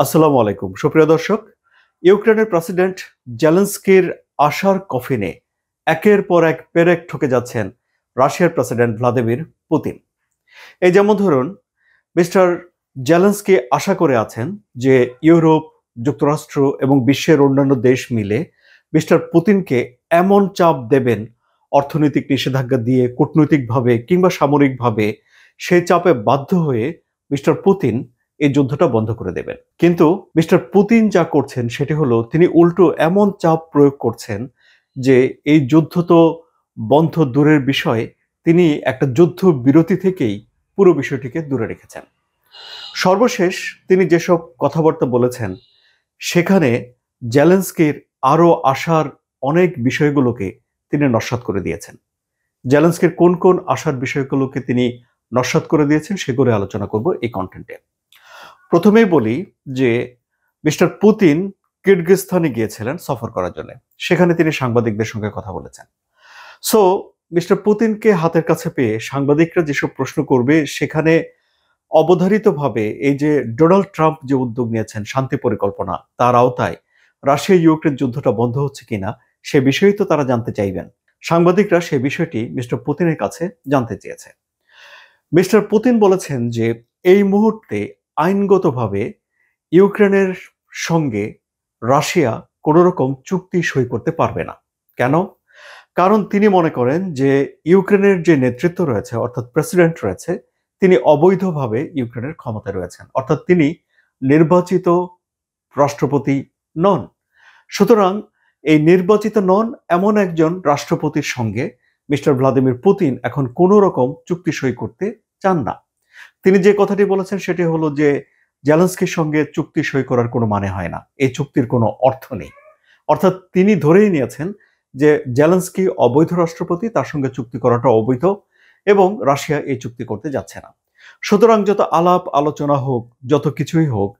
আসসালামু আলাইকুম সুপ্রিয় দর্শক। ইউক্রেনের প্রেসিডেন্ট জেলেনস্কির আশার কফিনে একের পর এক পেরেক ঠকে যাচ্ছেন রাশিয়ার প্রেসিডেন্ট ভ্লাদিমির পুতিন। এই যেমন ধরুন, মিস্টার জেলেনস্কি আশা করে আছেন যে ইউরোপ, যুক্তরাষ্ট্র এবং বিশ্বের অন্যান্য দেশ মিলে মিস্টার পুতিনকে এমন চাপ দেবেন, অর্থনৈতিক নিষেধাজ্ঞা দিয়ে, কূটনৈতিকভাবে কিংবা সামরিকভাবে সেই চাপে বাধ্য হয়ে মিস্টার পুতিন এই যুদ্ধটা বন্ধ করে দেবেন। কিন্তু মিস্টার পুতিন যা করছেন সেটি হলো তিনি উল্টো এমন চাপ প্রয়োগ করছেন যে এই যুদ্ধ তো বন্ধ দূরের বিষয়, তিনি একটা যুদ্ধ বিরতি থেকেই পুরো বিষয়টিকে দূরে রেখেছেন। সর্বশেষ তিনি যেসব কথাবার্তা বলেছেন সেখানে জেলেনস্কির আরো আশার অনেক বিষয়গুলোকে তিনি নস্যাৎ করে দিয়েছেন। জেলেনস্কির কোন কোন আশার বিষয়গুলোকে তিনি নস্যাৎ করে দিয়েছেন সেগুলো আলোচনা করব এই কন্টেন্টে। প্রথমেই বলি যে মিস্টার পুতিন কিরগিজস্তানে গিয়েছিলেন সফর করার জন্য। সেখানে তিনি সাংবাদিকদের সঙ্গে কথা বলেছেন। সো মিস্টার পুতিনকে হাতের কাছে পেয়ে সাংবাদিকরা যেসব প্রশ্ন করবে সেখানে অবধারিতভাবে এই যে ডোনাল্ড ট্রাম্প যে উদ্যোগ নিয়েছেন শান্তি পরিকল্পনা, তার আওতায় রাশিয়া ইউক্রেন যুদ্ধটা বন্ধ হচ্ছে কিনা সে বিষয়েই তো তারা জানতে চাইবেন। সাংবাদিকরা সে বিষয়টি মিস্টার পুতিনের কাছে জানতে চেয়েছে। মিস্টার পুতিন বলেছেন যে এই মুহূর্তে আইনগতভাবে ইউক্রেনের সঙ্গে রাশিয়া কোনো রকম চুক্তি সই করতে পারবে না। কেন? কারণ তিনি মনে করেন যে ইউক্রেনের যে নেতৃত্ব রয়েছে, অর্থাৎ প্রেসিডেন্ট রয়েছে, তিনি অবৈধভাবে ইউক্রেনের ক্ষমতায় রয়েছেন, অর্থাৎ তিনি নির্বাচিত রাষ্ট্রপতি নন। সুতরাং এই নির্বাচিত নন এমন একজন রাষ্ট্রপতির সঙ্গে মিস্টার ভ্লাদিমির পুতিন এখন কোনো রকম চুক্তি সই করতে চান না। তিনি যে কথাটি বলেছেন সেটি হলো যে জেলেনস্কির সঙ্গে চুক্তি সই করার কোনো মানে হয় না, এই চুক্তির কোনো অর্থ নেই। অর্থাৎ তিনি ধরেই নিয়েছেন যে জেলেনস্কি অবৈধ রাষ্ট্রপতি, তার সঙ্গে চুক্তি করাটা অবৈধ এবং রাশিয়া এই চুক্তি করতে যাচ্ছে না। সুতরাং যত আলাপ আলোচনা হোক, যত কিছুই হোক,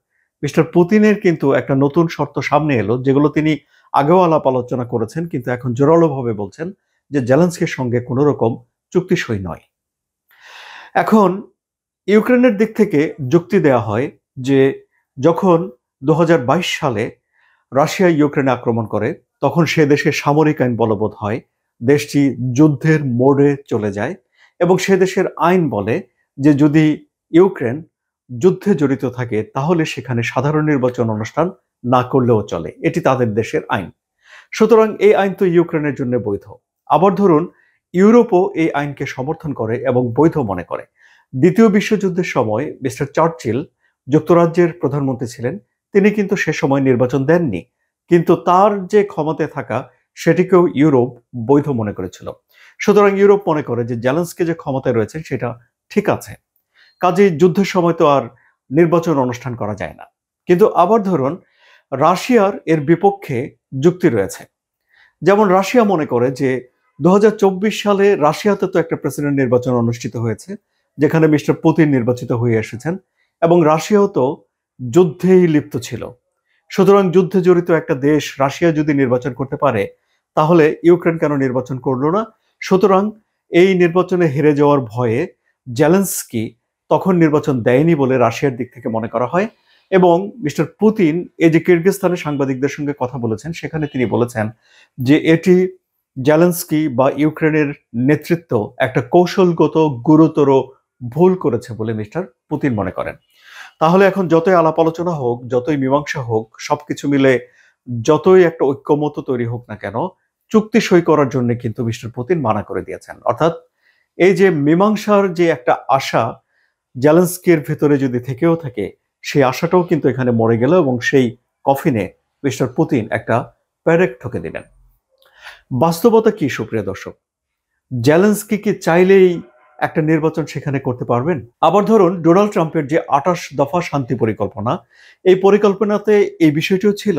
মিস্টার পুতিনের কিন্তু একটা নতুন শর্ত সামনে এলো, যেগুলো তিনি আগেও আলাপ আলোচনা করেছেন কিন্তু এখন জোরালোভাবে বলছেন যে জেলেনস্কির সঙ্গে কোনো রকম চুক্তি সই নয়। এখন ইউক্রেনের দিক থেকে যুক্তি দেয়া হয় যে যখন 2022 সালে রাশিয়া ইউক্রেনে আক্রমণ করে তখন সে দেশে সামরিক আইন বলবৎ হয়, দেশটি যুদ্ধের মোড়ে চলে যায় এবং সে দেশের আইন বলে যে যদি ইউক্রেন যুদ্ধে জড়িত থাকে তাহলে সেখানে সাধারণ নির্বাচন অনুষ্ঠান না করলেও চলে, এটি তাদের দেশের আইন। সুতরাং এই আইন তো ইউক্রেনের জন্য বৈধ। আবার ধরুন, ইউরোপও এই আইনকে সমর্থন করে এবং বৈধ মনে করে। দ্বিতীয় বিশ্বযুদ্ধের সময় মিস্টার চার্চিল যুক্তরাজ্যের প্রধানমন্ত্রী ছিলেন, তিনি কিন্তু সে সময় নির্বাচন দেননি, কিন্তু তার যে ক্ষমতায় থাকা সেটিকেও ইউরোপ বৈধ মনে করেছিল। সুতরাং ইউরোপ মনে করে যে জেলেনস্কি যে ক্ষমতায় রয়েছে সেটা ঠিক আছে, কাজেই যুদ্ধের সময় তো আর নির্বাচন অনুষ্ঠান করা যায় না। কিন্তু আবার ধরুন, রাশিয়ার এর বিপক্ষে যুক্তি রয়েছে। যেমন রাশিয়া মনে করে যে 2024 সালে রাশিয়াতে তো একটা প্রেসিডেন্ট নির্বাচন অনুষ্ঠিত হয়েছে যেখানে মিস্টার পুতিন নির্বাচিত হয়ে এসেছেন এবং রাশিয়াও তো যুদ্ধেই লিপ্ত ছিল। সুতরাং যুদ্ধে জড়িত একটা দেশ রাশিয়া যদি নির্বাচন করতে পারে তাহলে ইউক্রেন কেন নির্বাচন করলো না? সুতরাং এই নির্বাচনে হেরে যাওয়ার ভয়ে জেলেনস্কি তখন নির্বাচন দেয়নি বলে রাশিয়ার দিক থেকে মনে করা হয়। এবং মিস্টার পুতিন এই যে কিরগিজস্তানে সাংবাদিকদের সঙ্গে কথা বলেছেন সেখানে তিনি বলেছেন যে এটি জেলেনস্কি বা ইউক্রেনের নেতৃত্ব একটা কৌশলগত গুরুতর ভুল করেছে বলে মিস্টার পুতিন মনে করেন। তাহলে এখন যতই আলাপ আলোচনা হোক, যতই মীমাংসা হোক, সবকিছু মিলে যতই একটা ঐক্যমত তৈরি হোক না কেন, চুক্তি সই করার জন্য কিন্তু মিস্টার পুতিন মানা করে দিয়েছেন। অর্থাৎ এই যে মীমাংসার যে একটা আশা জেলেনস্কির ভেতরে যদি থেকেও থাকে, সেই আশাটাও কিন্তু এখানে মরে গেল এবং সেই কফিনে মিস্টার পুতিন একটা পেরেক ঠকে দিলেন। বাস্তবতা কি সুপ্রিয় দর্শক? জেলেনস্কি কি চাইলেই একটা নির্বাচন সেখানে করতে পারবেন? আবার ধরুন, ডোনাল্ড ট্রাম্পের যে 28 দফা শান্তি পরিকল্পনা, এই পরিকল্পনাতে এই বিষয়টিও ছিল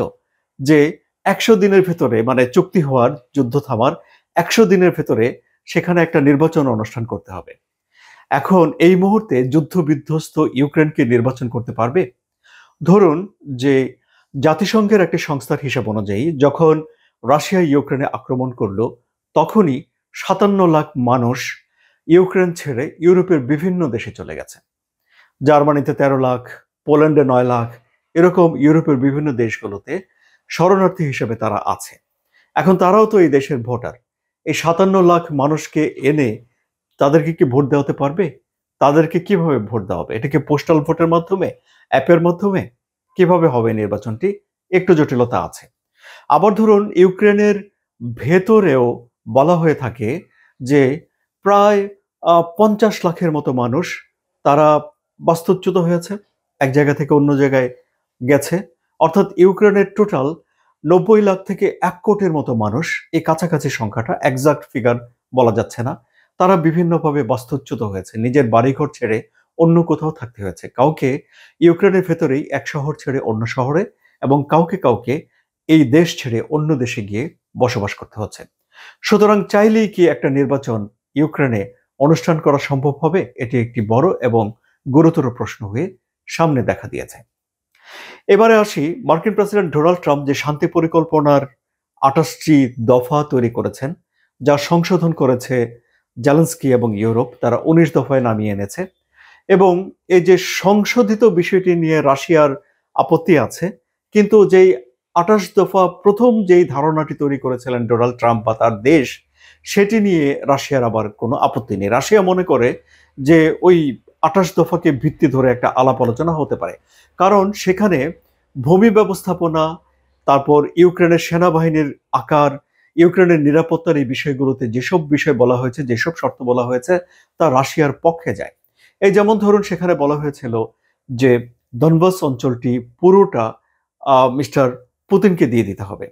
যে 100 দিনের ভেতরে, মানে চুক্তি হওয়ার, যুদ্ধ থামার 100 দিনের ভেতরে সেখানে একটা নির্বাচন অনুষ্ঠান করতে হবে। এখন এই মুহূর্তে যুদ্ধ বিধ্বস্ত ইউক্রেনকে নির্বাচন করতে পারবে? ধরুন যে জাতিসংঘের একটি সংস্থার হিসাব অনুযায়ী যখন রাশিয়া ইউক্রেনে আক্রমণ করলো তখনই 57 লাখ মানুষ ইউক্রেন ছেড়ে ইউরোপের বিভিন্ন দেশে চলে গেছে। জার্মানিতে 13 লাখ, পোল্যান্ডে 9 লাখ, এরকম ইউরোপের বিভিন্ন দেশগুলোতে শরণার্থী হিসেবে তারা আছে। এখন তারাও তো এই দেশের ভোটার। এই 57 লাখ মানুষকে এনে তাদেরকে কি ভোট দেওয়াতে পারবে? তাদেরকে কিভাবে ভোট দেওয়া হবে? এটা কি পোস্টাল ভোটের মাধ্যমে, অ্যাপের মাধ্যমে? কিভাবে হবে নির্বাচনটি? একটু জটিলতা আছে। আবার ধরুন ইউক্রেনের ভেতরেও বলা হয়ে থাকে যে প্রায় 50 লাখের মতো মানুষ তারা বাস্তুচ্যুত হয়েছে, এক জায়গা থেকে অন্য জায়গায় গেছে। অর্থাৎ ইউক্রেনের টোটাল 90 লাখ থেকে 1 কোটির মতো মানুষ, এই কাছাকাছি সংখ্যাটা, এক্সাক্ট ফিগার বলা যাচ্ছে না, তারা বিভিন্নভাবে বাস্তুচ্যুত হয়েছে, নিজের বাড়িঘর ছেড়ে অন্য কোথাও থাকতে হয়েছে। কাউকে ইউক্রেনের ভেতরেই এক শহর ছেড়ে অন্য শহরে, এবং কাউকে কাউকে এই দেশ ছেড়ে অন্য দেশে গিয়ে বসবাস করতে হচ্ছে। সুতরাং চাইলেই কি একটা নির্বাচন ইউক্রেনে অনুষ্ঠান করা সম্ভব হবে? এটি একটি বড় এবং গুরুতর প্রশ্ন হয়ে সামনে দেখা দিয়েছে। এবারে আসি, মার্কিন প্রেসিডেন্ট ডোনাল্ড ট্রাম্প যে শান্তি পরিকল্পনার 28টি দফা তৈরি করেছেন, যা সংশোধন করেছে জেলেনস্কি এবং ইউরোপ, তারা 19 দফায় নামিয়ে এনেছে। এবং এই যে সংশোধিত বিষয়টি নিয়ে রাশিয়ার আপত্তি আছে, কিন্তু যেই 28 দফা প্রথম যেই ধারণাটি তৈরি করেছিলেন ডোনাল্ড ট্রাম্প বা তার দেশ, সেটি নিয়ে রাশিয়ার আবার কোনো আপত্তি নেই। রাশিয়া মনে করে যে ওই 28 দফাকে ভিত্তি ধরে একটা আলাপ আলোচনা হতে পারে, কারণ সেখানে ভূমি ব্যবস্থাপনা, তারপর ইউক্রেনের সেনাবাহিনীর আকার, ইউক্রেনের নিরাপত্তার এই বিষয়গুলোতে যেসব বিষয় বলা হয়েছে, যেসব শর্ত বলা হয়েছে, তা রাশিয়ার পক্ষে যায়। এই যেমন ধরুন সেখানে বলা হয়েছিল যে দনবাস অঞ্চলটি পুরোটা মিস্টার পুতিনকে দিয়ে দিতে হবে।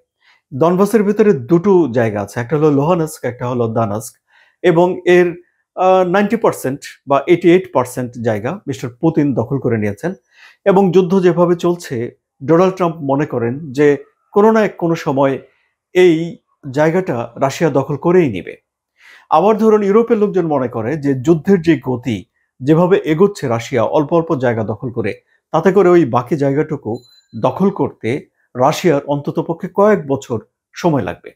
দনবাসের ভিতরে দুটো জায়গা আছে, একটা হলো লোহানস্ক, একটা হলো দানাস্ক, এবং এর 90% বা 88% জায়গা মিস্টার পুতিন দখল করে নিয়েছেন। এবং যুদ্ধ যেভাবে চলছে, ডোনাল্ড ট্রাম্প মনে করেন যে কোনো না কোনো সময় এই জায়গাটা রাশিয়া দখল করেই নেবে। আবার ধরুন ইউরোপের লোকজন মনে করে যে যুদ্ধের যে গতি, যেভাবে এগোচ্ছে রাশিয়া অল্প অল্প জায়গা দখল করে, তাতে করে ওই বাকি জায়গাটুকু দখল করতে রাশিয়ার অন্ততপক্ষে কয়েক বছর সময় লাগবে।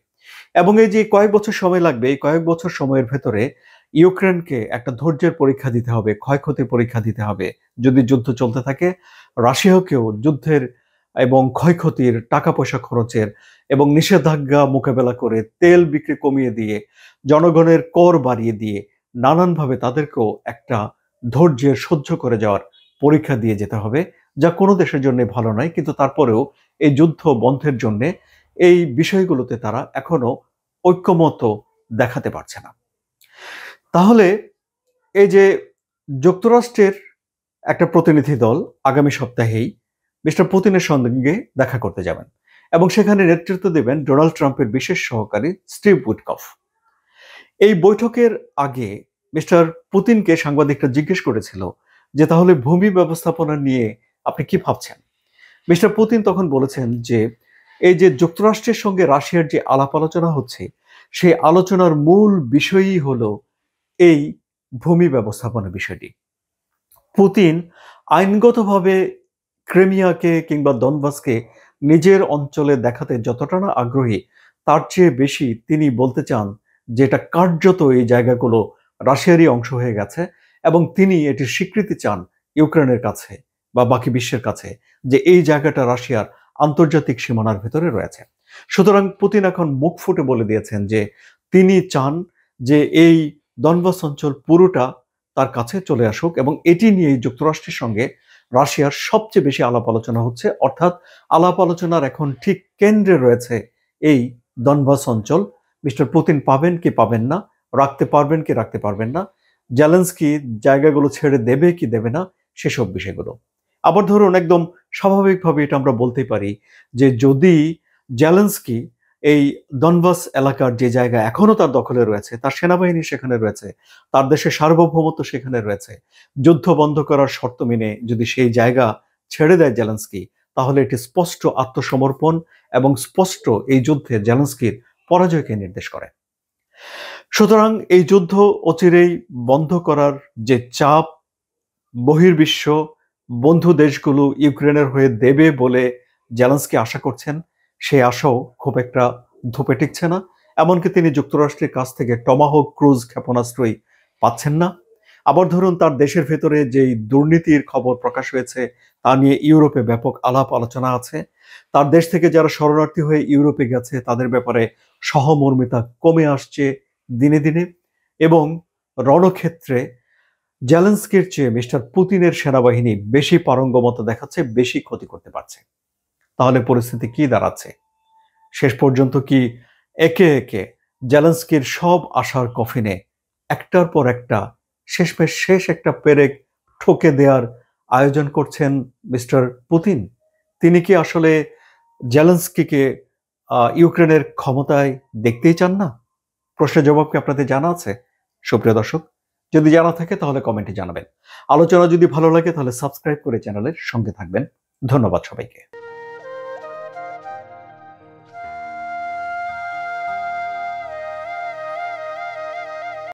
এবং এই যে কয়েক বছর সময় লাগবে, এই কয়েক বছর সময়ের ভেতরে ইউক্রেনকে একটা ধৈর্যের পরীক্ষা দিতে হবে, ক্ষয়ক্ষতির পরীক্ষা দিতে হবে। যদি যুদ্ধ চলতে থাকে, রাশিয়াকেও যুদ্ধের এবং ক্ষয়ক্ষতির, টাকা পয়সা খরচের এবং নিষেধাজ্ঞা মোকাবেলা করে, তেল বিক্রি কমিয়ে দিয়ে, জনগণের কর বাড়িয়ে দিয়ে, নানানভাবে তাদেরকেও একটা ধৈর্যের, সহ্য করে যাওয়ার পরীক্ষা দিয়ে যেতে হবে, যা কোনো দেশের জন্য ভালো নয়। কিন্তু তারপরেও এই যুদ্ধ বন্ধের জন্য এই বিষয়গুলোতে তারা এখনো ঐক্যমত দেখাতে পারছে না। তাহলে এই যে যুক্তরাষ্ট্রের একটা প্রতিনিধি দল আগামী সপ্তাহেই মিস্টার পুতিনের সঙ্গে দেখা করতে যাবেন, এবং সেখানে নেতৃত্ব দেবেন ডোনাল্ড ট্রাম্পের বিশেষ সহকারী স্টিভ উইটকফ। এই বৈঠকের আগে মিস্টার পুতিনকে সাংবাদিকরা জিজ্ঞেস করেছিল যে তাহলে ভূমি ব্যবস্থাপনা নিয়ে আপনি কি ভাবছেন? মিস্টার পুতিন তখন বলেছেন যে এই যে যুক্তরাষ্ট্রের সঙ্গে রাশিয়ার যে আলাপ আলোচনা হচ্ছে, সেই আলোচনার মূল বিষয়ই হলো এই ভূমি ব্যবস্থাপনা বিষয়টি। পুতিন আইনগতভাবে ক্রিমিয়াকে কিংবা দনবাসকে নিজের অঞ্চলে দেখাতে যতটা না আগ্রহী, তার চেয়ে বেশি তিনি বলতে চান যে এটা কার্যত এই জায়গাগুলো রাশিয়ারই অংশ হয়ে গেছে, এবং তিনি এটির স্বীকৃতি চান ইউক্রেনের কাছে বা বাকি বিশ্বের কাছে যে এই জায়গাটা রাশিয়ার আন্তর্জাতিক সীমানার ভেতরে রয়েছে। সুতরাং পুতিন এখন মুখ ফুটে বলে দিয়েছেন যে তিনি চান যে এই দনবাস অঞ্চল পুরোটা তার কাছে চলে আসুক, এবং এটি নিয়ে যুক্তরাষ্ট্রের সঙ্গে রাশিয়ার সবচেয়ে বেশি আলাপ আলোচনা হচ্ছে। অর্থাৎ আলাপ আলোচনার এখন ঠিক কেন্দ্রে রয়েছে এই দনবাস অঞ্চল। মিস্টার পুতিন পাবেন কি পাবেন না, রাখতে পারবেন কি রাখতে পারবেন না, জেলেনস্কি জায়গাগুলো ছেড়ে দেবে কি দেবে না, সেসব বিষয়গুলো। আবার ধরুন একদম স্বাভাবিকভাবে এটা আমরা বলতেই পারি যে যদি জেলেনস্কি এই দনবাস এলাকার যে জায়গা এখনো তার দখলে রয়েছে, তার সেনাবাহিনী সেখানে রয়েছে, তার দেশের সার্বভৌমত্ব সেখানে রয়েছে, যুদ্ধ বন্ধ করার শর্ত মেনে যদি সেই জায়গা ছেড়ে দেয় জেলেনস্কি, তাহলে এটি স্পষ্ট আত্মসমর্পণ এবং স্পষ্ট এই যুদ্ধে জেলেনস্কির পরাজয়কে নির্দেশ করে। সুতরাং এই যুদ্ধ অচিরেই বন্ধ করার যে চাপ বহির্বিশ্ব, বন্ধু দেশগুলো ইউক্রেনের হয়ে দেবে বলে জেলেনস্কি আশা করছেন, সেই আশাও খুব একটা ধোপে টিকছে না। এমনকি তিনি যুক্তরাষ্ট্রের কাছ থেকে টমাহক ক্রুজ ক্ষেপণাস্ত্রই পাচ্ছেন না। আবার ধরুন তার দেশের ভেতরে যেই দুর্নীতির খবর প্রকাশ হয়েছে তা নিয়ে ইউরোপে ব্যাপক আলাপ আলোচনা আছে। তার দেশ থেকে যারা শরণার্থী হয়ে ইউরোপে গেছে তাদের ব্যাপারে সহমর্মিতা কমে আসছে দিনে দিনে, এবং রণক্ষেত্রে জেলেনস্কির চেয়ে মিস্টার পুতিনের সেনাবাহিনী বেশি পারঙ্গমতা দেখাচ্ছে, বেশি ক্ষতি করতে পারছে। তাহলে পরিস্থিতি কি দাঁড়াচ্ছে? শেষ পর্যন্ত কি একে একে জেলেনস্কির সব আশার কফিনে একটার পর একটা শেষমেশ শেষ একটা পেরেক ঠোকে দেওয়ার আয়োজন করছেন মিস্টার পুতিন? তিনি কি আসলে জেলেনস্কিকে ইউক্রেনের ক্ষমতায় দেখতেই চান না? প্রশ্নের জবাব কি আপনাদের জানা আছে? সুপ্রিয় দর্শক, যদি জানা থাকে তাহলে কমেন্টে জানাবেন। আলোচনা যদি ভালো লাগে তাহলে সাবস্ক্রাইব করে চ্যানেলের সঙ্গে থাকবেন। ধন্যবাদ সবাইকে।